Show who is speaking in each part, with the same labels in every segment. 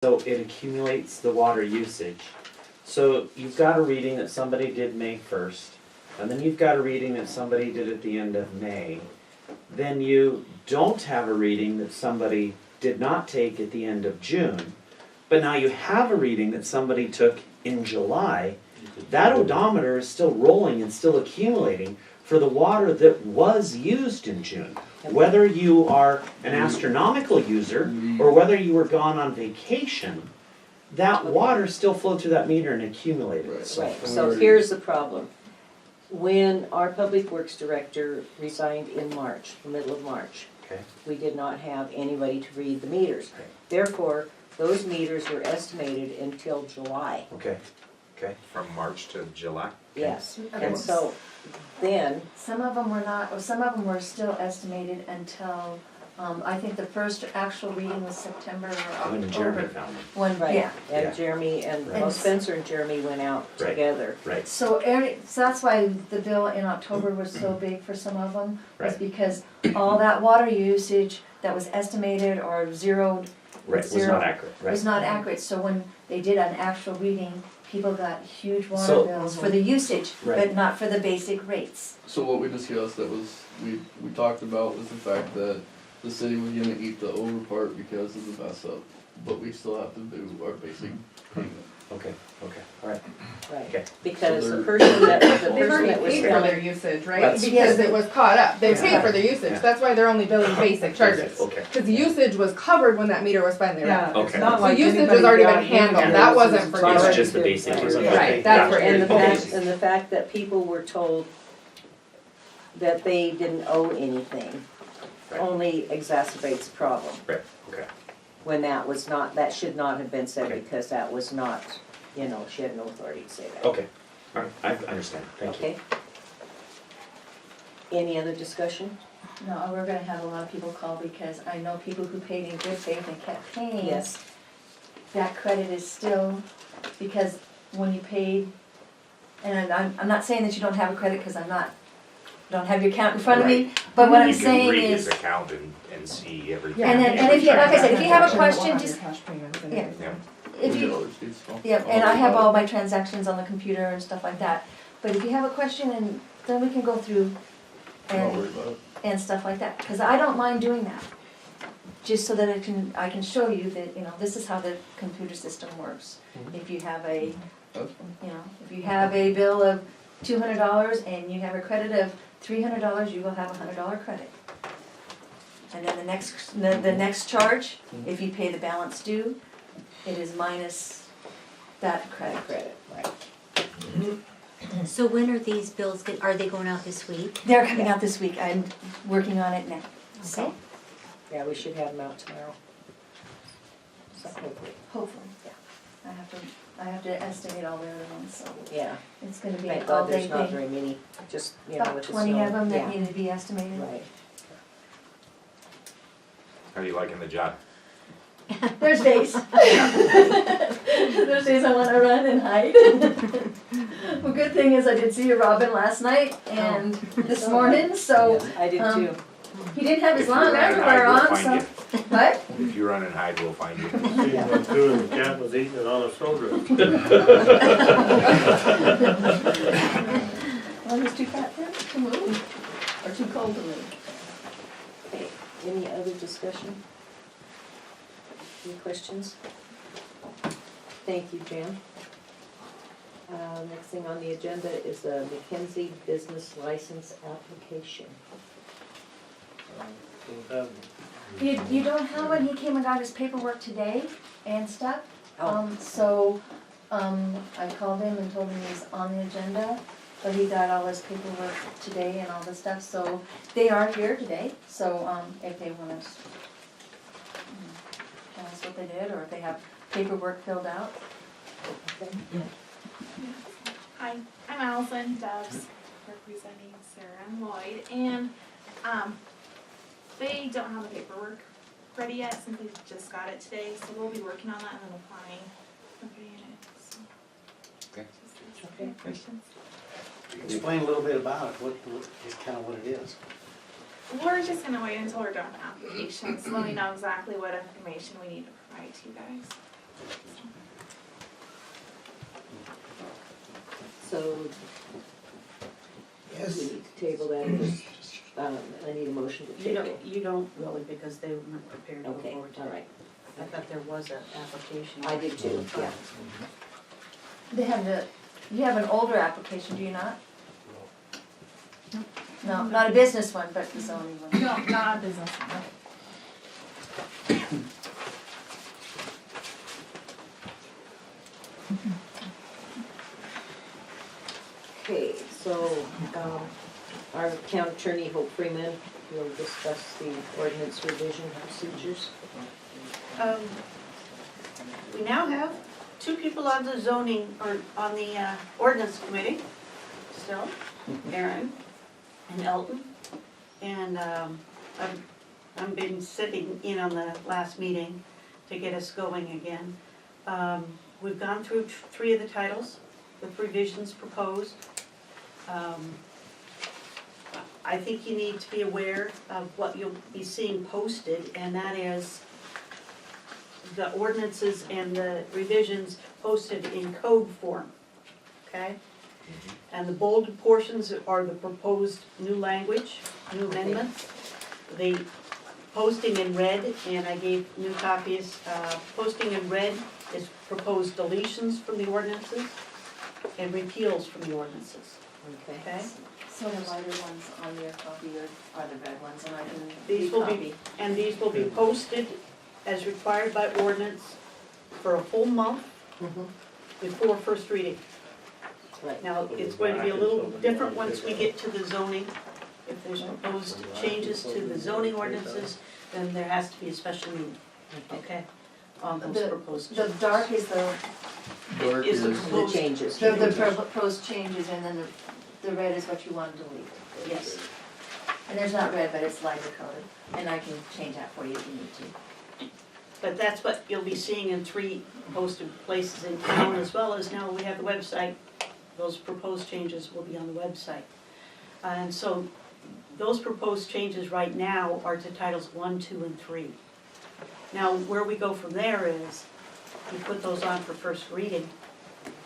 Speaker 1: So it accumulates the water usage. So you've got a reading that somebody did May 1st, and then you've got a reading that somebody did at the end of May. Then you don't have a reading that somebody did not take at the end of June, but now you have a reading that somebody took in July. That odometer is still rolling and still accumulating for the water that was used in June. Whether you are an astronomical user or whether you were gone on vacation, that water still flowed through that meter and accumulated.
Speaker 2: Right, so here's the problem. When our public works director resigned in March, the middle of March,
Speaker 1: Okay.
Speaker 2: we did not have anybody to read the meters.
Speaker 1: Okay.
Speaker 2: Therefore, those meters were estimated until July.
Speaker 1: Okay. Okay.
Speaker 3: From March to July?
Speaker 2: Yes,
Speaker 4: Okay.
Speaker 2: and so then,
Speaker 4: Some of them were not, or some of them were still estimated until, I think the first actual reading was September or October.
Speaker 1: When Jeremy found them.
Speaker 4: When,
Speaker 2: right,
Speaker 4: yeah.
Speaker 2: and
Speaker 1: Yeah.
Speaker 2: Jeremy and,
Speaker 1: Right.
Speaker 2: well, Spencer and Jeremy went out
Speaker 1: Right.
Speaker 2: together.
Speaker 1: Right.
Speaker 4: So that's why the bill in October was so big for some of them, was
Speaker 1: Right.
Speaker 4: because all that water usage that was estimated or zeroed
Speaker 1: Right. Was
Speaker 4: Zero.
Speaker 1: not accurate. Right.
Speaker 4: was not accurate. So when they did an actual reading, people got huge water
Speaker 1: So-
Speaker 4: bills for the usage,
Speaker 1: Right.
Speaker 4: but not for the basic rates.
Speaker 5: So what we discussed that was, we talked about was the fact that the city was gonna eat the over part because of the mess up, but we still have to do our basic payment.
Speaker 1: Okay. Okay. All right.
Speaker 2: Right,
Speaker 1: Okay.
Speaker 2: because
Speaker 5: So
Speaker 2: the
Speaker 5: they're-
Speaker 2: person that, the
Speaker 6: They've
Speaker 2: person
Speaker 6: already
Speaker 2: that was
Speaker 6: paid for their
Speaker 2: filling,
Speaker 6: usage, right?
Speaker 1: That's-
Speaker 6: Because it was caught up. They
Speaker 1: Yeah.
Speaker 6: paid for the usage.
Speaker 1: Yeah.
Speaker 6: That's why they're only billing basic charges.
Speaker 1: Okay.
Speaker 6: Because the usage was covered when that meter was finally read.
Speaker 1: Okay.
Speaker 6: So usage has already been handled. That wasn't for
Speaker 1: It's
Speaker 6: the
Speaker 1: just the basic.
Speaker 2: Right.
Speaker 1: Okay.
Speaker 6: Right, that's where
Speaker 2: and the
Speaker 1: Okay.
Speaker 2: fact, and the fact that people were told that they didn't owe anything
Speaker 1: Right.
Speaker 2: only exacerbates the problem.
Speaker 1: Right. Okay.
Speaker 2: When that was not, that should not have been said
Speaker 1: Okay.
Speaker 2: because that was not, you know, she had no authority to say that.
Speaker 1: Okay. All right. I understand. Thank you.
Speaker 2: Okay? Any other discussion?
Speaker 4: No, we're gonna have a lot of people call because I know people who paid in good faith and kept paying.
Speaker 2: Yes.
Speaker 4: That credit is still, because when you paid, and I'm not saying that you don't have a credit, cause don't have your account in front of me, but what I'm saying
Speaker 3: You can read his
Speaker 4: is,
Speaker 3: account and see everything.
Speaker 4: And then- and if you- like I said, if you have a question, just-
Speaker 6: Yeah.
Speaker 3: Yeah.
Speaker 4: if you,
Speaker 5: $40 receipts, so.
Speaker 4: yeah, and I have all my transactions on the computer and stuff like that. But if you have a question, and then we can go through
Speaker 5: Don't worry
Speaker 4: and,
Speaker 5: about it.
Speaker 4: and stuff like that, cause I don't mind doing that. Just so that I can show you that, you know, this is how the computer system works. If you have a,
Speaker 5: That's
Speaker 4: you know, if you have a bill of $200 and you have a credit of $300, you will have a $100 credit. And then the next charge, if you pay the balance due, it is minus that credit.
Speaker 2: Credit, right.
Speaker 7: So when are these bills, are they going out this week?
Speaker 4: They're coming out this week, I'm working on it now, so,
Speaker 2: Yeah, we should have them out tomorrow. So hopefully,
Speaker 4: hopefully, yeah. I have to estimate all the other ones, so
Speaker 2: yeah.
Speaker 4: it's gonna be
Speaker 2: Thank
Speaker 4: an all
Speaker 2: God
Speaker 4: day
Speaker 2: there's not
Speaker 4: thing.
Speaker 2: very many, just, you know,
Speaker 4: About
Speaker 2: with the
Speaker 4: 20
Speaker 2: snow.
Speaker 4: of them that
Speaker 2: Yeah,
Speaker 4: need to be estimated.
Speaker 2: right.
Speaker 3: How are you liking the job?
Speaker 4: There's days. There's days I wanna run and hide. Well, good thing is I did see Robin last night and this morning, so,
Speaker 2: Yes, I did too.
Speaker 4: he didn't have his
Speaker 3: If you
Speaker 4: long
Speaker 3: run and
Speaker 4: underwear
Speaker 3: hide, we'll
Speaker 4: on,
Speaker 3: find
Speaker 4: so,
Speaker 3: you.
Speaker 4: what?
Speaker 3: If you run and hide, we'll find you.
Speaker 8: See what two and the cat was eating it on a soda.
Speaker 4: Well, he's too fat then to move, or too cold to move.
Speaker 2: Okay, any other discussion? Any questions? Thank you, Jan. Next thing on the agenda is a McKenzie business license application.
Speaker 4: You don't have one, he came and got his paperwork today and stuff.
Speaker 2: Oh.
Speaker 4: I called him and told him he's on the agenda, but he got all his paperwork today and all this stuff, so they are here today, so, if they wanna tell us what they did, or if they have paperwork filled out.
Speaker 2: Okay.
Speaker 9: Hi, I'm Allison Doves, representing Sarah and Lloyd, and they don't have the paperwork ready yet since they just got it today, so we'll be working on that and then applying and putting it in. So.
Speaker 3: Okay.
Speaker 9: Just
Speaker 2: Okay.
Speaker 9: any questions?
Speaker 8: Explain a little bit about it, what is kind of what it is.
Speaker 9: We're just gonna wait until we're done with the application, so then we know exactly what information we need to provide to you guys.
Speaker 2: code. We
Speaker 8: Yes.
Speaker 2: need to table that, and just, I need a motion to
Speaker 10: You
Speaker 2: table.
Speaker 10: don't really, because they weren't prepared to go
Speaker 2: Okay,
Speaker 10: forward to
Speaker 2: all
Speaker 10: it.
Speaker 2: right.
Speaker 10: I thought there was an application.
Speaker 2: I did too, yeah.
Speaker 4: They have you have an older application, do you not? No, not a business one, but the zoning one.
Speaker 6: No, not a business, no.
Speaker 2: Okay, so, our town attorney, Hope Freeman, will discuss the ordinance revision procedures.
Speaker 10: We now have two people on the zoning, or on the ordinance committee, still, Aaron and Elton. And I've been sitting in on the last meeting to get us going again. We've gone through three of the titles with revisions proposed. I think you need to be aware of what you'll be seeing posted, and that is the ordinances and the revisions posted in code form, okay? And the bolded portions are the proposed new language, new amendments. The posting in red, and I gave new copies, posting in red is proposed deletions from the ordinances and repeals from the ordinances, okay?
Speaker 4: So the lighter ones on your copy are the red ones, and I can
Speaker 10: These will be,
Speaker 4: recopy.
Speaker 10: and these will be posted as required by ordinance for a full month before first reading.
Speaker 2: Right.
Speaker 10: Now, it's going to be a little different once we get to the zoning. If there's proposed changes to the zoning ordinances, then there has to be a special meeting, okay? On those proposed
Speaker 4: The
Speaker 10: changes.
Speaker 4: dark is the
Speaker 5: Dark
Speaker 10: Is
Speaker 5: is,
Speaker 10: the
Speaker 2: The changes.
Speaker 4: proposed changes, and then the red is what you want to delete.
Speaker 10: Yes,
Speaker 4: And there's not red, but it's lighter colored, and I can change that for you if you need to.
Speaker 10: but that's what you'll be seeing in three posted places in town, as well as now we have the website. Those proposed changes will be on the website. And so those proposed changes right now are to titles 1, 2, and 3. Now, where we go from there is, we put those on for first reading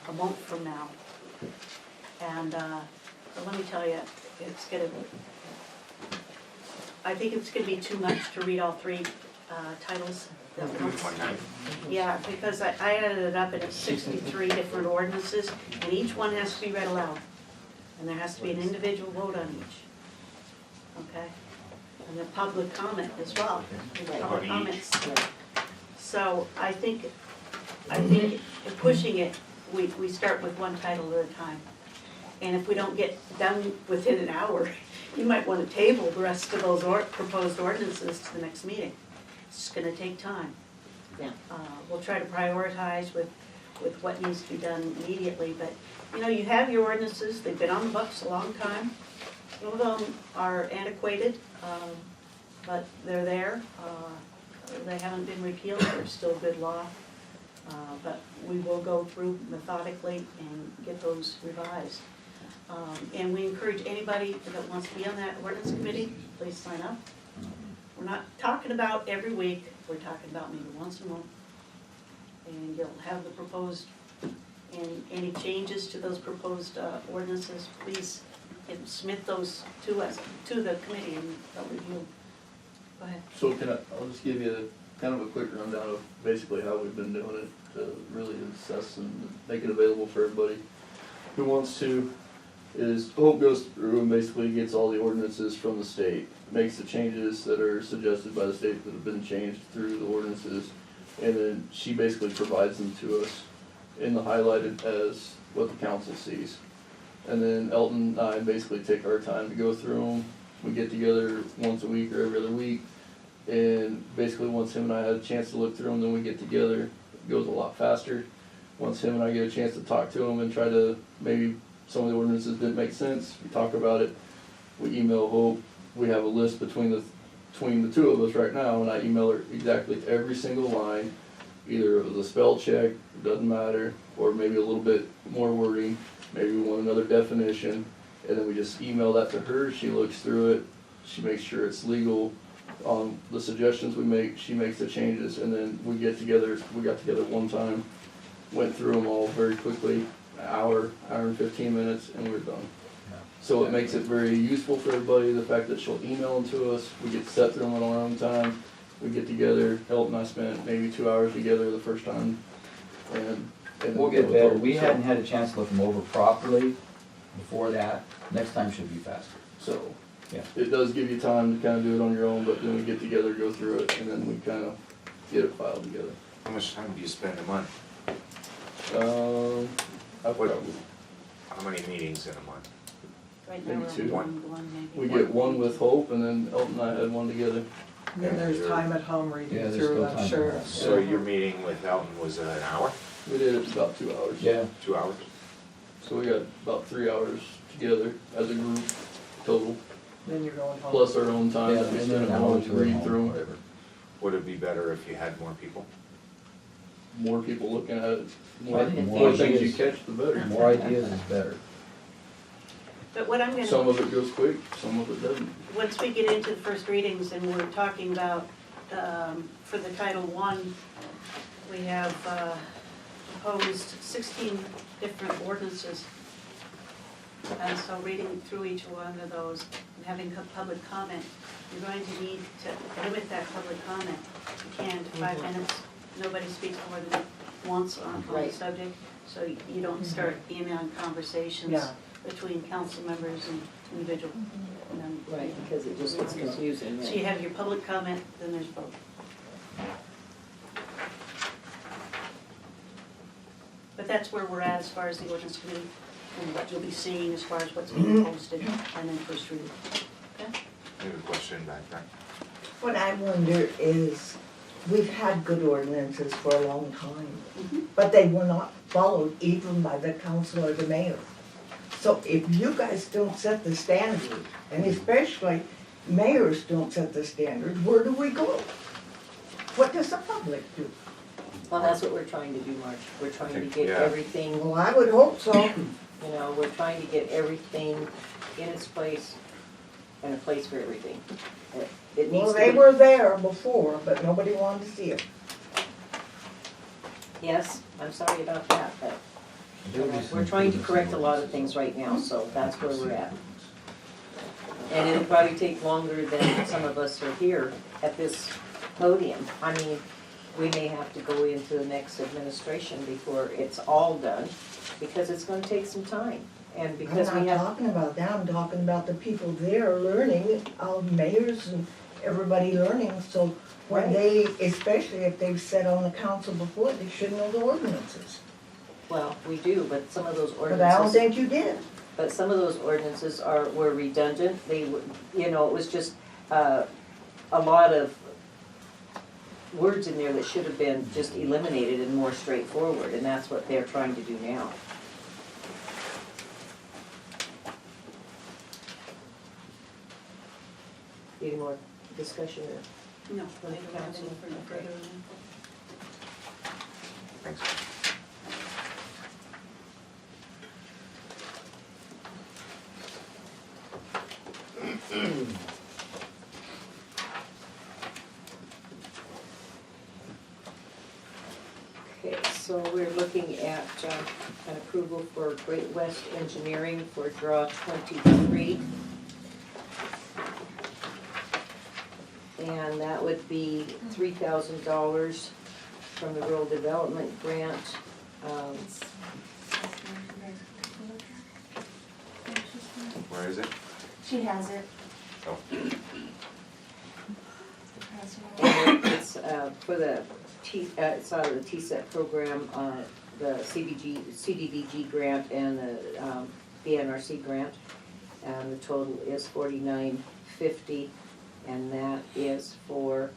Speaker 10: a month from now. And but let me tell you, it's gonna, I think it's gonna be too much to read all three titles at
Speaker 3: Do it
Speaker 10: once.
Speaker 3: one night.
Speaker 10: Yeah, because I added it up and it's 63 different ordinances, and each one has to be read aloud. And there has to be an individual vote on each. Okay? And the public comment as well. The public
Speaker 3: On each.
Speaker 10: comments. So I think in pushing it, we start with one title at a time. And if we don't get done within an hour, you might want to table the rest of those proposed ordinances to the next meeting. It's just gonna take time.
Speaker 2: Yeah.
Speaker 10: We'll try to prioritize with what needs to be done immediately, but, you know, you have your ordinances, they've been on the books a long time. Some of them are antiquated, but they're there. They haven't been repealed, they're still good law. But we will go through methodically and get those revised. And we encourage anybody that wants to be on that ordinance committee, please sign up. We're not talking about every week, we're talking about maybe once a month. And you'll have the proposed, and any changes to those proposed ordinances, please submit those to us, to the committee, and they'll review. Go ahead.
Speaker 5: so I'll just give you kind of a quick rundown of basically how we've been doing it, to really assess and make it available for everybody who wants to. Is Hope goes through and basically gets all the ordinances from the state, makes the changes that are suggested by the state that have been changed through the ordinances, and then she basically provides them to us in the highlighted as what the council sees. And then Elton and I basically take our time to go through them. We get together once a week or every other week, and basically once him and I had a chance to look through them, then we get together. It goes a lot faster. Once him and I get a chance to talk to him and try to, maybe some of the ordinances didn't make sense, we talk about it. We email Hope. We have a list between the two of us right now, and I email her exactly every single line. Either it was a spell check, doesn't matter, or maybe a little bit more wording. Maybe we want another definition, and then we just email that to her. She looks through it. She makes sure it's legal. The suggestions we make, she makes the changes, and then we get together. We got together one time, went through them all very quickly, an hour and 15 minutes, and we're done. So it makes it very useful for everybody, the fact that she'll email them to us, we get set through them on our own time, we get together. Elton and I spent maybe 2 hours together the first time, and
Speaker 11: We'll get better. We hadn't had a chance to look them over properly before that. Next time should be faster.
Speaker 5: So,
Speaker 11: Yeah.
Speaker 5: it does give you time to kind of do it on your own, but then we get together, go through it, and then we kind of get it filed together.
Speaker 3: How much time do you spend a month?
Speaker 5: I've
Speaker 3: What-
Speaker 5: probably,
Speaker 3: How many meetings in a month?
Speaker 10: Right now,
Speaker 5: Maybe
Speaker 10: we're
Speaker 5: two.
Speaker 10: on one maybe.
Speaker 5: we get one with Hope, and then Elton and I had one together.
Speaker 6: And then there's time at home
Speaker 11: Yeah,
Speaker 6: reading
Speaker 11: there's
Speaker 6: through,
Speaker 11: still
Speaker 6: I'm
Speaker 11: time
Speaker 6: sure.
Speaker 11: at home.
Speaker 3: So your meeting with Elton was an hour,
Speaker 5: We did it about 2 hours.
Speaker 11: Yeah.
Speaker 3: 2 hours?
Speaker 5: So we got about 3 hours together as a group total,
Speaker 6: Then you're going home.
Speaker 5: plus our own time
Speaker 11: Yeah,
Speaker 5: that we
Speaker 11: and
Speaker 5: spend
Speaker 11: then
Speaker 5: at
Speaker 11: an hour
Speaker 5: home
Speaker 11: to
Speaker 5: to read
Speaker 11: home,
Speaker 5: through 'em.
Speaker 11: whatever.
Speaker 3: Would it be better if you had more people?
Speaker 5: More people looking at it, more,
Speaker 11: I think
Speaker 5: more
Speaker 11: more
Speaker 5: things you
Speaker 11: ideas.
Speaker 5: catch, the better.
Speaker 11: More ideas is better.
Speaker 10: But what I'm gonna.
Speaker 5: Some of it goes quick, some of it doesn't.
Speaker 10: Once we get into the first readings and we're talking about, for the Title I, we have proposed 16 different ordinances. And so reading through each one of those and having public comment, you're going to need to limit that public comment. You can to 5 minutes. Nobody speaks more than once on the
Speaker 2: Right.
Speaker 10: subject, so you don't start emailing conversations
Speaker 6: Yeah.
Speaker 10: between council members and individual. and then-
Speaker 2: Right, because it just gets confusing,
Speaker 10: So
Speaker 2: right?
Speaker 10: you have your public comment, then there's vote. But that's where we're at as far as the ordinance committee and what you'll be seeing as far as what's being posted and then first reading. Okay?
Speaker 3: I have a question back there.
Speaker 12: What I wonder is, we've had good ordinances for a long time, but they were not followed even by the council or the mayor. So if you guys don't set the standard, and especially mayors don't set the standard, where do we go? What does the public do?
Speaker 2: Well, that's what we're trying to do, Marge. We're trying to get
Speaker 3: Yeah.
Speaker 2: everything,
Speaker 12: Well, I would hope so.
Speaker 2: you know, we're trying to get everything in its place and a place for everything. It needs
Speaker 12: Well,
Speaker 2: to
Speaker 12: they
Speaker 2: be,
Speaker 12: were there before, but nobody wanted to see it.
Speaker 2: yes, I'm sorry about that, but we're trying to correct a lot of things right now, so that's where we're at. And it'll probably take longer than some of us are here at this podium. I mean, we may have to go into the next administration before it's all done, because it's gonna take some time. And because we
Speaker 12: I'm not
Speaker 2: have,
Speaker 12: talking about that, I'm talking about the people there learning, mayors and everybody learning, so when
Speaker 2: Right.
Speaker 12: they, especially if they've sat on the council before, they should know the ordinances.
Speaker 2: well, we do, but some of those
Speaker 12: But I don't
Speaker 2: ordinances,
Speaker 12: think you did.
Speaker 2: but some of those ordinances were redundant. They were, you know, it was just, a lot of words in there that should have been just eliminated and more straightforward, and that's what they're trying to do now. Any more discussion or?
Speaker 10: No, I don't have any further info.
Speaker 3: Thanks.
Speaker 2: Okay, so we're looking at an approval for Great West Engineering for draw 23. And that would be $3,000 from the Rural Development Grant.
Speaker 3: Where is it?
Speaker 4: She has it.
Speaker 3: Oh,
Speaker 2: And it's for the it's out of the TSET program, the CDBG grant and the NRC grant. And the total is $49.50, and that is for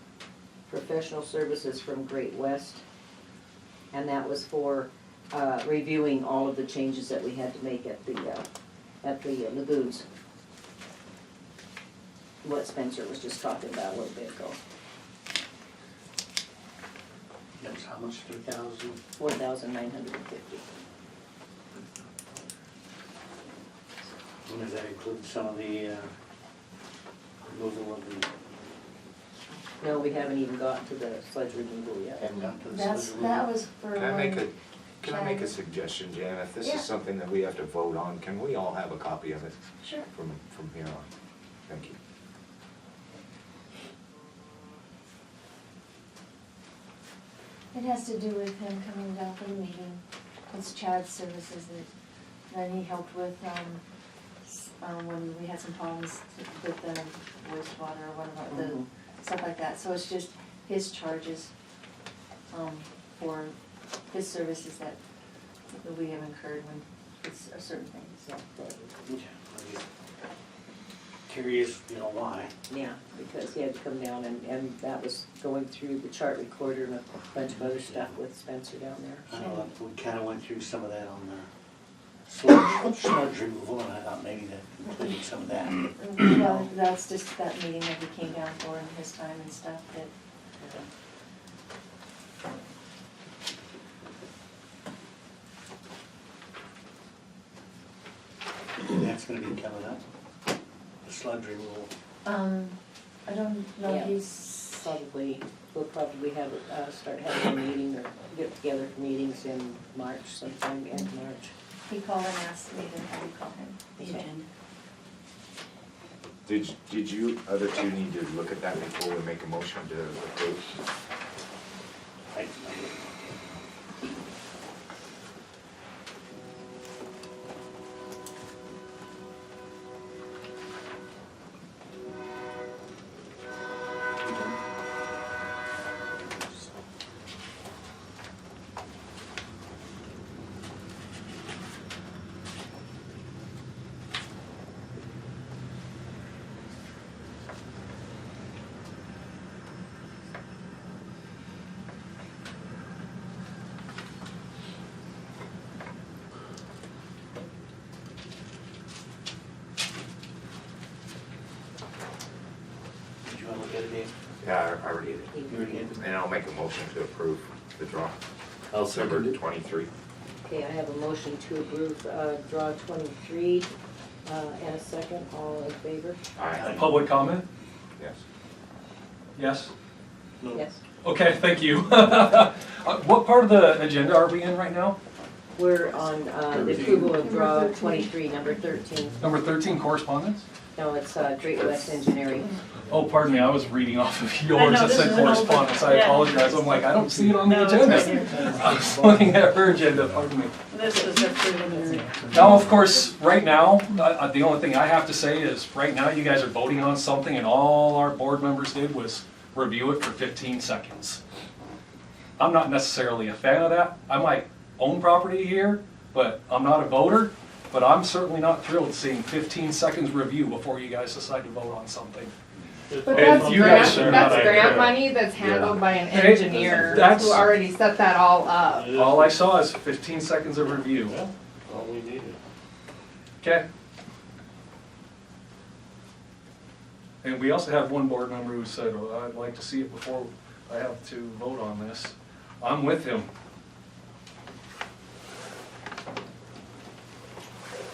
Speaker 2: professional services from Great West. And that was for reviewing all of the changes that we had to make at the lagoons. What Spencer was just talking about a little bit ago.
Speaker 8: That's how much, 3,000?
Speaker 2: $4,950.
Speaker 8: And does that include some of the removal of the,
Speaker 2: No, we haven't even gotten to the sludge removal yet.
Speaker 8: haven't gotten to the
Speaker 4: That's,
Speaker 8: sludge
Speaker 4: that
Speaker 8: removal?
Speaker 4: was for.
Speaker 3: can I make a Can I make a suggestion, Jan? If this
Speaker 4: Yeah.
Speaker 3: is something that we have to vote on, can we all have a copy of it
Speaker 4: Sure.
Speaker 3: from here on? Thank you.
Speaker 4: It has to do with him coming down for the meeting. It's Chad's services that he helped with, when we had some problems with the wastewater or whatever, the stuff like that. So it's just his charges, for his services that we have incurred when it's a certain thing, so.
Speaker 8: Yeah, I'm just curious, you know, why.
Speaker 2: Yeah, because he had to come down and that was going through the chart recorder and a bunch of other stuff with Spencer down there.
Speaker 8: I know that we kinda went through some of that on the sludge removal, and I thought maybe that included some of that.
Speaker 4: Well, that's just that meeting that he came down for in his time and stuff that.
Speaker 8: That's gonna be coming up, the sludge removal.
Speaker 4: I don't know
Speaker 2: Yeah.
Speaker 4: if he's,
Speaker 2: We'll probably have, start having a meeting or get together for meetings in March, sometime in March.
Speaker 4: he called and asked me to have you call him.
Speaker 7: The
Speaker 2: Okay.
Speaker 7: agenda.
Speaker 3: Did you other two need to look at that before we make a motion to approve?
Speaker 8: I- Did you wanna look at it, Dave?
Speaker 3: Yeah, I already did.
Speaker 8: You already did?
Speaker 3: And I'll make a motion to approve the draw.
Speaker 5: I'll
Speaker 3: December
Speaker 5: second it.
Speaker 3: 23.
Speaker 2: Okay, I have a motion to approve, draw 23, and a second, all in favor?
Speaker 3: Aye.
Speaker 13: Public comment?
Speaker 3: Yes.
Speaker 13: Yes?
Speaker 8: No.
Speaker 2: Yes.
Speaker 13: Okay, thank you. What part of the agenda are we in right now?
Speaker 2: We're on, the approval of draw 23, number 13.
Speaker 13: Number 13, correspondence?
Speaker 2: No, it's, Great West Engineering.
Speaker 13: Oh, pardon me, I was reading off of
Speaker 10: I
Speaker 13: yours
Speaker 10: know,
Speaker 13: that
Speaker 10: this
Speaker 13: said
Speaker 10: is an old-
Speaker 13: correspondence. I
Speaker 10: yeah.
Speaker 13: apologize. I'm like, I don't see it on the
Speaker 10: No, it's
Speaker 13: agenda.
Speaker 10: right here.
Speaker 13: I was looking at her agenda, pardon me.
Speaker 10: This is a preliminary.
Speaker 13: Now, of course, right now, the only thing I have to say is, right now, you guys are voting on something, and all our board members did was review it for 15 seconds. I'm not necessarily a fan of that. I might own property here, but I'm not a voter. But I'm certainly not thrilled seeing 15 seconds review before you guys decide to vote on something.
Speaker 6: But
Speaker 13: And
Speaker 6: that's
Speaker 13: you guys
Speaker 6: grant,
Speaker 13: are
Speaker 6: that's
Speaker 13: not-
Speaker 6: grant money that's handled by an
Speaker 13: Hey,
Speaker 6: engineer
Speaker 13: that's-
Speaker 6: who already set that all up.
Speaker 13: All I saw is 15 seconds of review.
Speaker 8: All we needed.
Speaker 13: Okay. And we also have one board member who said, well, I'd like to see it before I have to vote on this. I'm with him.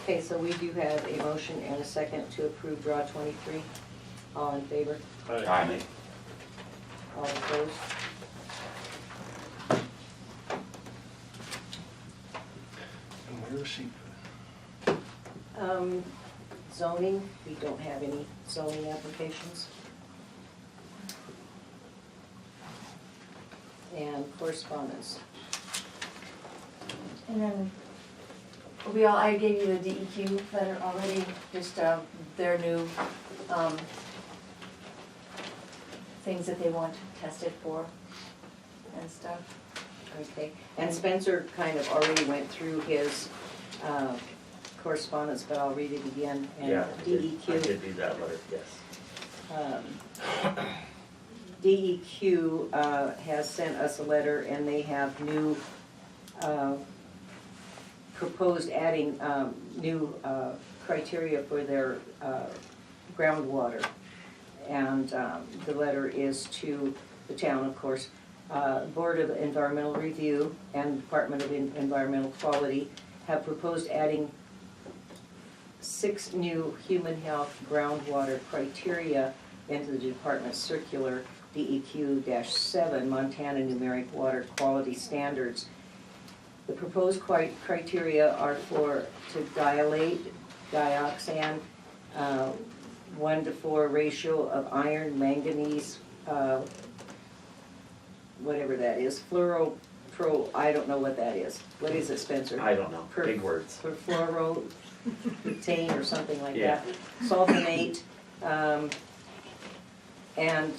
Speaker 2: Okay, so we do have a motion and a second to approve draw 23. All in favor?
Speaker 3: Aye.
Speaker 2: All opposed?
Speaker 13: And where is she?
Speaker 2: Zoning, we don't have any zoning applications. And correspondence.
Speaker 4: And then, I gave you the DEQ letter already, just, their new, things that they want tested for and stuff.
Speaker 2: Okay, and Spencer kind of already went through his correspondence, but I'll read it again. And
Speaker 1: Yeah, I
Speaker 2: DEQ.
Speaker 1: did do that letter, yes.
Speaker 2: DEQ has sent us a letter and they have new, proposed adding new criteria for their groundwater. And the letter is to the town, of course. Board of Environmental Review and Department of Environmental Quality have proposed adding 6 new human health groundwater criteria into the department's circular DEQ-7 Montana Numeric Water Quality Standards. The proposed criteria are to dilate dioxan, 1-to-4 ratio of iron, manganese, whatever that is, I don't know what that is. What is it, Spencer?
Speaker 1: I don't know, big words.
Speaker 2: Perfluorobutane or something like
Speaker 1: Yeah.
Speaker 2: that. Sulfonate, and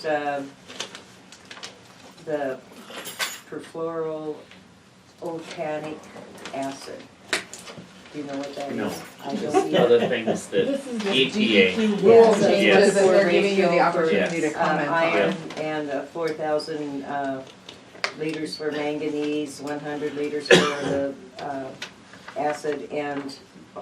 Speaker 2: the perfluorooctanic acid. Do you know what that is?
Speaker 1: No.
Speaker 2: I don't
Speaker 1: Just
Speaker 2: either.
Speaker 1: other things that
Speaker 6: This is just
Speaker 1: EPA.
Speaker 6: DEQ rule
Speaker 2: Yes.
Speaker 6: changes
Speaker 1: Yes.
Speaker 6: that they're giving you the
Speaker 2: Ratio for-
Speaker 6: opportunity to comment on.
Speaker 2: Iron and 4,000 liters for manganese, 100 liters for the acid, and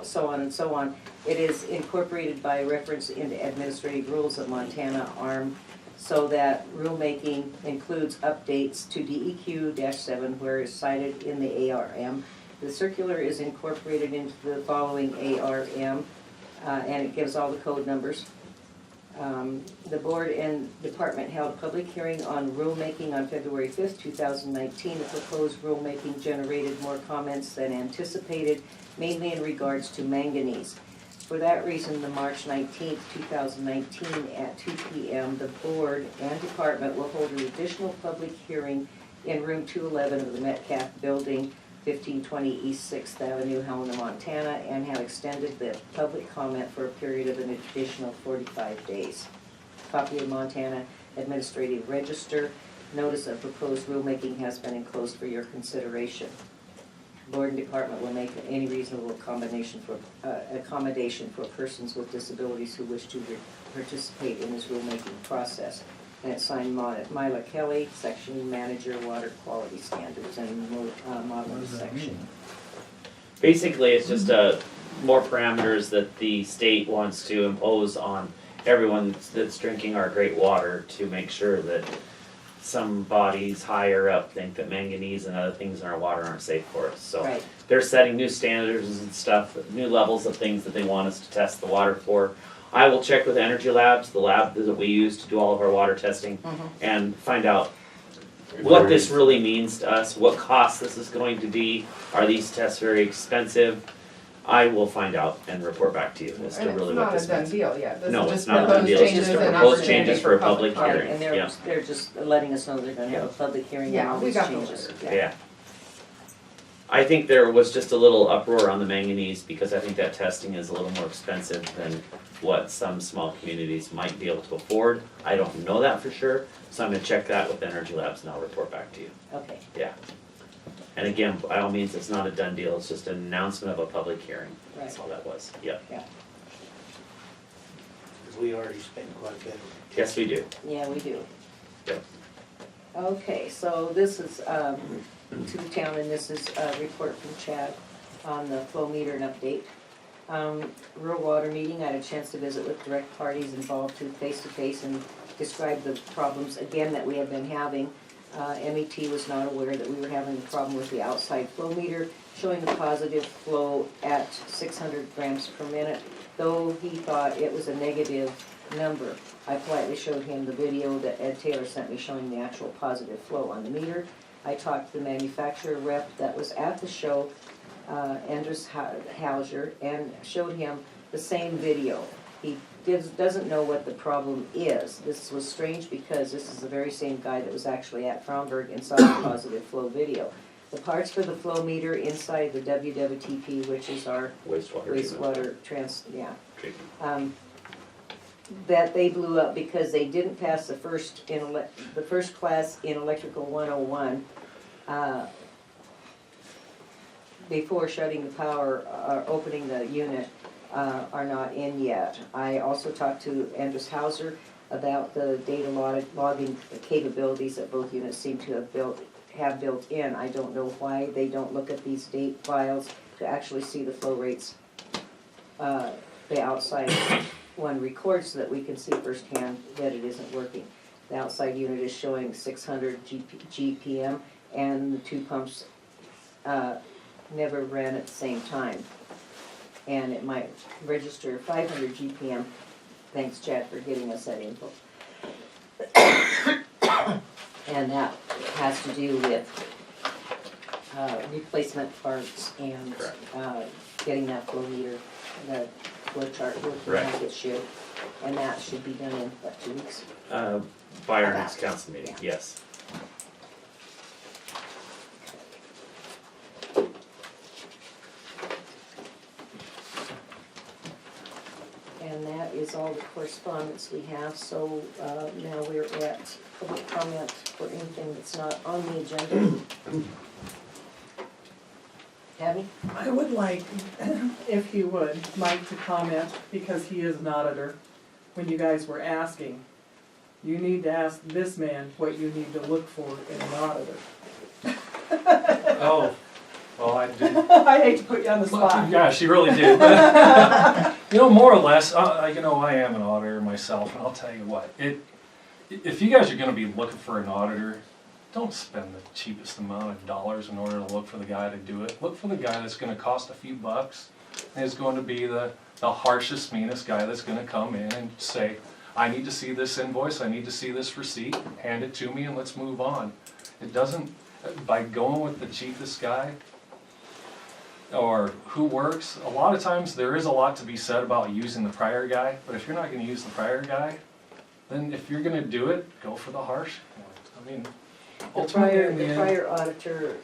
Speaker 2: so on and so on. It is incorporated by reference into administrative rules of Montana ARM, so that rulemaking includes updates to DEQ-7 where it's cited in the ARM. The circular is incorporated into the following ARM, and it gives all the code numbers. The board and department held a public hearing on rulemaking on February 5th, 2019. The proposed rulemaking generated more comments than anticipated, mainly in regards to manganese. For that reason, the March 19th, 2019 at 2 p.m., the board and department will hold an additional public hearing in room 211 of the Metcalf Building, 1520 East 6th Avenue, Helena, Montana, and have extended the public comment for a period of an additional 45 days. Copy of Montana Administrative Register. Notice of proposed rulemaking has been enclosed for your consideration. Board and department will make any reasonable accommodation for persons with disabilities who wish to participate in this rulemaking process. And it's signed Mila Kelly, Section Manager, Water Quality Standards, and Modeling Section.
Speaker 1: Basically, it's just more parameters that the state wants to impose on everyone that's drinking our great water to make sure that some bodies higher up think that manganese and other things in our water aren't safe for us. So
Speaker 2: Right.
Speaker 1: they're setting new standards and stuff, new levels of things that they want us to test the water for. I will check with Energy Labs, the lab that we use to do all of our water testing, and find out what this really means to us, what cost this is going to be. Are these tests very expensive? I will find out and report back to you as to
Speaker 6: And
Speaker 1: really
Speaker 6: it's
Speaker 1: what
Speaker 6: not
Speaker 1: this
Speaker 6: a done
Speaker 1: means.
Speaker 6: deal yet. This
Speaker 1: No,
Speaker 6: is
Speaker 1: it's
Speaker 6: just
Speaker 1: not a done
Speaker 6: proposed
Speaker 1: deal. It's
Speaker 6: changes
Speaker 1: just a
Speaker 6: and
Speaker 1: proposed
Speaker 6: opportunity
Speaker 1: changes for a public
Speaker 2: Right,
Speaker 1: hearing.
Speaker 2: and
Speaker 1: Yeah.
Speaker 2: they're just letting us know they're gonna have a public hearing on
Speaker 6: Yeah,
Speaker 2: all
Speaker 6: we
Speaker 2: these
Speaker 6: got the
Speaker 2: changes.
Speaker 6: letter.
Speaker 1: Yeah. I think there was just a little uproar on the manganese because I think that testing is a little more expensive than what some small communities might be able to afford. I don't know that for sure, so I'm gonna check that with Energy Labs and I'll report back to you.
Speaker 2: Okay,
Speaker 1: Yeah. And again, by all means, it's not a done deal, it's just an announcement of a public hearing. That's
Speaker 2: right.
Speaker 1: all that was. Yep.
Speaker 8: Because we already spent quite a bit.
Speaker 1: Yes, we do.
Speaker 2: Yeah, we do.
Speaker 1: Yep.
Speaker 2: Okay, so this is to the town, and this is a report from Chad on the flow meter and update. Rural water meeting, I had a chance to visit with direct parties involved to face and describe the problems again that we have been having. MET was not aware that we were having a problem with the outside flow meter showing the positive flow at 600 grams per minute, though he thought it was a negative number. I politely showed him the video that Ed Taylor sent me showing the actual positive flow on the meter. I talked to the manufacturer rep that was at the show, Andrus Hauser, and showed him the same video. He doesn't know what the problem is. This was strange because this is the very same guy that was actually at Fromberg and saw the positive flow video. The parts for the flow meter inside the WWTP, which is our wastewater treatment, that they blew up because they didn't pass the first class in Electrical 101 before shutting the power or opening the unit. Are not in yet. I also talked to Andrus Hauser about the data logging capabilities that both units seem to have built in. I don't know why they don't look at these date files to actually see the flow rates the outside one records so that we can see firsthand that it isn't working. The outside unit is showing 600 GPM and the two pumps never ran at the same time. And it might register 500 GPM. Thanks, Chad, for getting us that info. And that has to do with replacement parts and,
Speaker 1: Correct.
Speaker 2: getting that flow meter, the flow chart working
Speaker 1: Right.
Speaker 2: as it should. And that should be done in, what, 2 weeks?
Speaker 1: By our
Speaker 2: About.
Speaker 1: next council meeting, yes.
Speaker 2: And that is all the correspondence we have, so, now we're at public comment for anything that's not on the agenda. Tammy?
Speaker 6: I would like, if you would, Mike to comment, because he is an auditor, when you guys were asking, you need to ask this man what you need to look for in an auditor.
Speaker 13: Oh, well, I did.
Speaker 6: I hate to put you on the spot.
Speaker 13: Yeah, she really did. You know, more or less, you know, I am an auditor myself, and I'll tell you what, if you guys are gonna be looking for an auditor, don't spend the cheapest amount of dollars in order to look for the guy to do it. Look for the guy that's gonna cost a few bucks, and is going to be the harshest, meanest guy that's gonna come in and say, I need to see this invoice, I need to see this receipt, hand it to me and let's move on. It doesn't, by going with the cheapest guy, or who works, a lot of times there is a lot to be said about using the prior guy, but if you're not gonna use the prior guy, then if you're gonna do it, go for the harsh one. I mean, ultimately, in the
Speaker 2: The
Speaker 13: end-
Speaker 2: prior auditor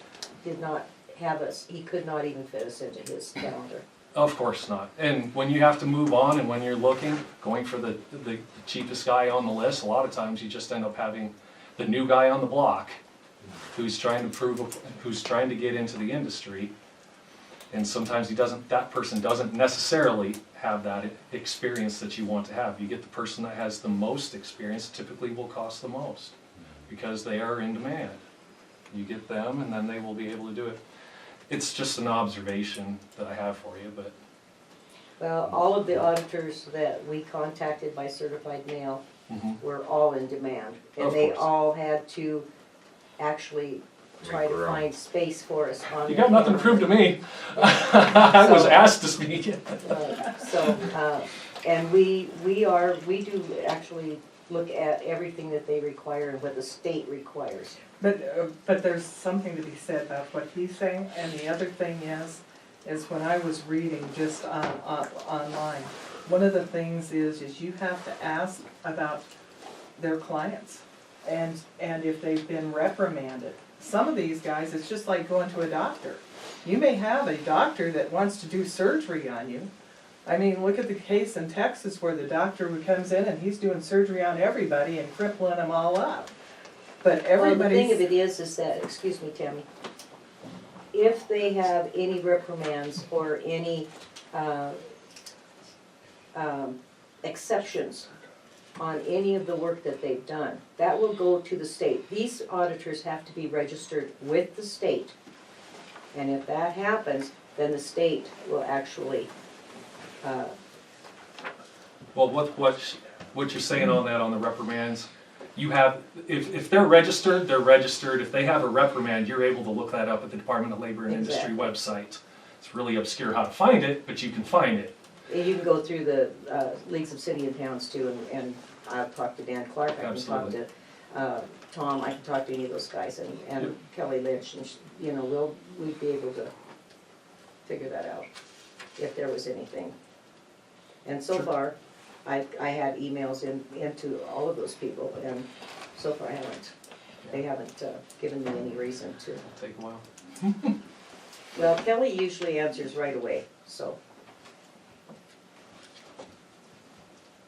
Speaker 2: did not have us, he could not even fit us into his calendar.
Speaker 13: Of course not. And when you have to move on and when you're looking, going for the cheapest guy on the list, a lot of times you just end up having the new guy on the block who's trying to get into the industry. And sometimes that person doesn't necessarily have that experience that you want to have. You get the person that has the most experience, typically will cost the most because they are in demand. You get them and then they will be able to do it. It's just an observation that I have for you, but.
Speaker 2: Well, all of the auditors that we contacted by certified mail
Speaker 13: Mhm.
Speaker 2: were all in demand. And
Speaker 13: Of
Speaker 2: they
Speaker 13: course.
Speaker 2: all had to actually try
Speaker 3: Make
Speaker 2: to
Speaker 3: their own.
Speaker 2: find space for us on
Speaker 13: You
Speaker 2: their
Speaker 13: got nothing to prove
Speaker 2: calendar.
Speaker 13: to me. I was
Speaker 2: So-
Speaker 13: asked to speak.
Speaker 2: Right, so, and we do actually look at everything that they require and what the state requires.
Speaker 6: But there's something to be said about what he's saying, and the other thing is when I was reading just online, one of the things is you have to ask about their clients, and if they've been reprimanded. Some of these guys, it's just like going to a doctor. You may have a doctor that wants to do surgery on you. I mean, look at the case in Texas where the doctor who comes in and he's doing surgery on everybody and crippling them all up. But
Speaker 2: Well, the thing of
Speaker 6: everybody's,
Speaker 2: it is that, excuse me, Tammy, if they have any reprimands or any, exceptions on any of the work that they've done, that will go to the state. These auditors have to be registered with the state. And if that happens, then the state will actually,
Speaker 13: Well, what you're saying on that, on the reprimands, you have, if they're registered, they're registered. If they have a reprimand, you're able to look that up at the Department of Labor and Industry
Speaker 2: Exactly.
Speaker 13: website. It's really obscure how to find it, but you can find it.
Speaker 2: and you can go through the leagues of city and towns too, and I'll talk to Dan Clark, I can talk
Speaker 13: Absolutely.
Speaker 2: to Tom, I can talk to any of those guys, and Kelly Lynch, and, you know, we'd be able to figure that out, if there was anything. And so
Speaker 13: Sure.
Speaker 2: far, I had emails into all of those people, and so far they haven't given me any reason to.
Speaker 13: It'll take a while.
Speaker 2: Well, Kelly usually answers right away, so.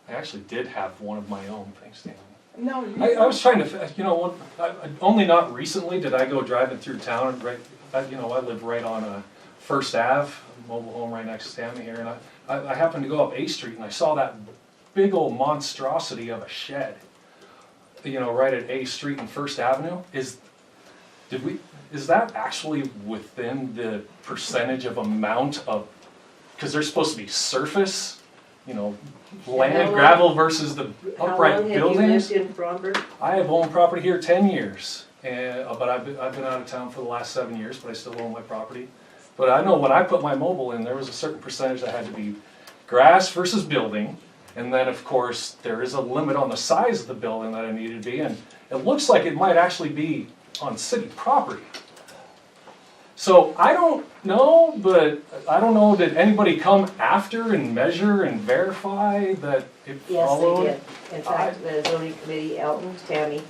Speaker 13: I actually did have one of my own, thanks, Dan.
Speaker 6: no,
Speaker 13: I was trying to, you know, only not recently did I go driving through town, right, I live right on First Ave, mobile home right next to Tammy here, and I happened to go up A Street and I saw that big old monstrosity of a shed, right at A Street and First Avenue. Is that actually within the percentage of amount of, because they're supposed to be surface, land, gravel versus the upright buildings?
Speaker 2: How long have you lived in Bromberg?
Speaker 13: I have owned property here 10 years, but I've been out of town for the last 7 years, but I still own my property. But I know when I put my mobile in, there was a certain percentage that had to be grass versus building, and then of course there is a limit on the size of the building that I needed to be, and it looks like it might actually be on city property. So I don't know, but I don't know, did anybody come after and measure and verify that it
Speaker 2: Yes,
Speaker 13: followed?
Speaker 2: they did. In fact, the zoning committee, Elton, Tammy.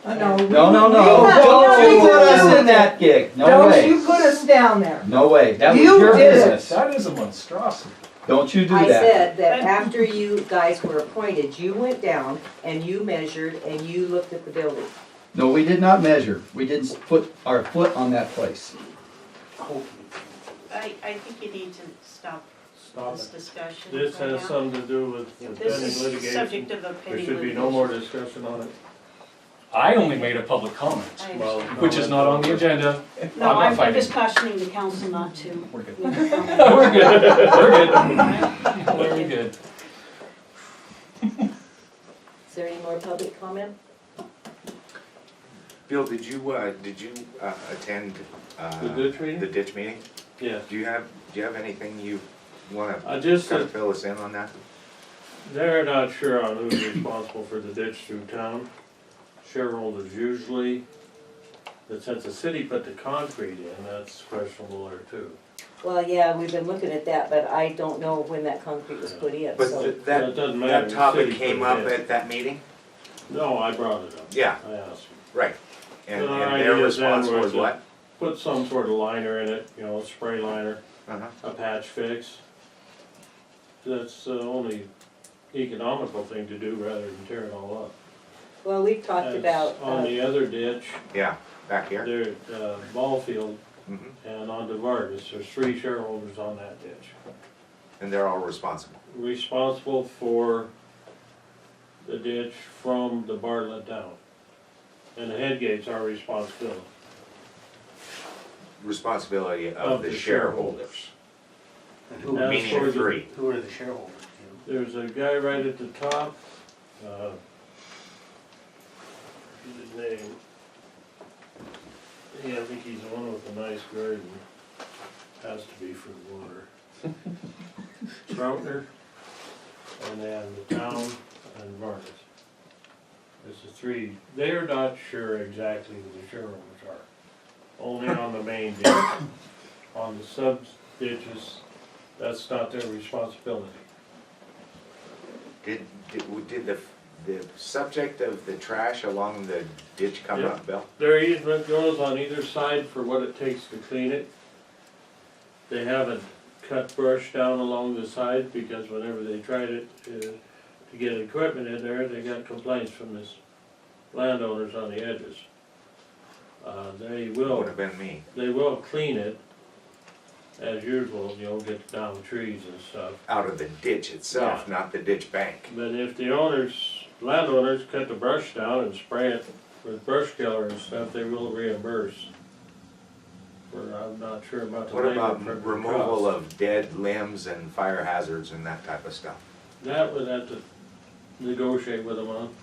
Speaker 6: No,
Speaker 11: No,
Speaker 6: we-
Speaker 11: no, no,
Speaker 6: we-
Speaker 11: don't you
Speaker 6: we-
Speaker 11: put us in that gig, no
Speaker 6: Don't
Speaker 11: way,
Speaker 6: you put us down there.
Speaker 11: no way, that was
Speaker 6: You
Speaker 11: your
Speaker 6: did it.
Speaker 11: business,
Speaker 13: That is a monstrosity.
Speaker 11: don't you do
Speaker 2: I
Speaker 11: that.
Speaker 2: said that after you guys were appointed, you went down and you measured and you looked at the building.
Speaker 11: No, we did not measure, we didn't put our foot on that place.
Speaker 10: I think you need to stop
Speaker 14: Stop
Speaker 10: this
Speaker 14: it.
Speaker 10: discussion
Speaker 14: This
Speaker 10: right
Speaker 14: has
Speaker 10: now.
Speaker 14: something to do with the
Speaker 10: This
Speaker 14: pending
Speaker 10: is
Speaker 14: litigation.
Speaker 10: subject of a
Speaker 14: There
Speaker 10: pending
Speaker 14: should be
Speaker 10: litigation.
Speaker 14: no more discussion on it.
Speaker 13: I only made a public comment,
Speaker 10: I
Speaker 14: Well,
Speaker 10: understand.
Speaker 13: which is not on the agenda.
Speaker 10: No,
Speaker 13: I'm not
Speaker 10: I'm
Speaker 13: fighting.
Speaker 10: just cautioning the council not to.
Speaker 13: We're good.
Speaker 10: make a comment.
Speaker 13: We're good, we're good. We're good.
Speaker 2: Is there any more public comment?
Speaker 3: Bill, did you attend
Speaker 14: The ditch meeting?
Speaker 3: the ditch meeting?
Speaker 14: Yes.
Speaker 3: Do you have anything you wanna
Speaker 14: I just,
Speaker 3: kind of fill us in on that?
Speaker 14: they're not sure on who's responsible for the ditch through town. Shareholders usually, but since the city put the concrete in, that's questionable there too.
Speaker 2: Well, yeah, we've been looking at that, but I don't know when that concrete was put in,
Speaker 3: But
Speaker 2: so.
Speaker 3: th-
Speaker 14: Well,
Speaker 3: that,
Speaker 14: it doesn't matter.
Speaker 3: that
Speaker 14: The
Speaker 3: topic
Speaker 14: city
Speaker 3: came
Speaker 14: put
Speaker 3: up
Speaker 14: it in.
Speaker 3: at that meeting?
Speaker 14: No, I brought it up.
Speaker 3: Yeah,
Speaker 14: I asked them.
Speaker 3: right. And
Speaker 14: Well, our
Speaker 3: their
Speaker 14: idea then
Speaker 3: response was
Speaker 14: was to-
Speaker 3: what?
Speaker 14: Put some sort of liner in it, you know, a spray liner,
Speaker 3: Uh-huh.
Speaker 14: a patch fix. That's the only economical thing to do rather than tear it all up.
Speaker 2: Well, we've talked
Speaker 14: As
Speaker 2: about,
Speaker 14: On the other ditch,
Speaker 3: Yeah, back here?
Speaker 14: there, ball field
Speaker 3: Mhm.
Speaker 14: and on Vargas, there's 3 shareholders on that ditch.
Speaker 3: And they're all responsible.
Speaker 14: Responsible for the ditch from the Bartlett down. And the head gate's our responsibility.
Speaker 3: Responsibility of the shareholders.
Speaker 8: And who,
Speaker 14: As
Speaker 3: Meaning
Speaker 14: for
Speaker 3: of
Speaker 14: the-
Speaker 3: 3.
Speaker 8: who are the shareholders? You
Speaker 14: There's a guy right at the top, his name. Yeah, I think he's the one with the nice garden. Has to be for the water. Troutner, and then the town and Vargas. It's the 3, they are not sure exactly who the shareholders are. Only on the main ditch. On the sub ditches, that's not their responsibility.
Speaker 3: Did the subject of the trash along the ditch come
Speaker 14: Yep.
Speaker 3: up, Bill?
Speaker 14: Their easement goes on either side for what it takes to clean it. They haven't cut brush down along the side because whenever they tried it to get equipment in there, they got complaints from this landowners on the edges. They
Speaker 3: Would
Speaker 14: will,
Speaker 3: have been me.
Speaker 14: they will clean it as usual, you know, get down trees and stuff.
Speaker 3: Out of the ditch itself, not the ditch bank.
Speaker 14: But if the landowners cut the brush down and spray it with brush killer and stuff, they will reimburse. I'm not sure about the
Speaker 3: What
Speaker 14: labor
Speaker 3: about
Speaker 14: for the
Speaker 3: removal
Speaker 14: cost.
Speaker 3: of dead limbs and fire hazards and that type of stuff?
Speaker 14: That would have to negotiate with them on.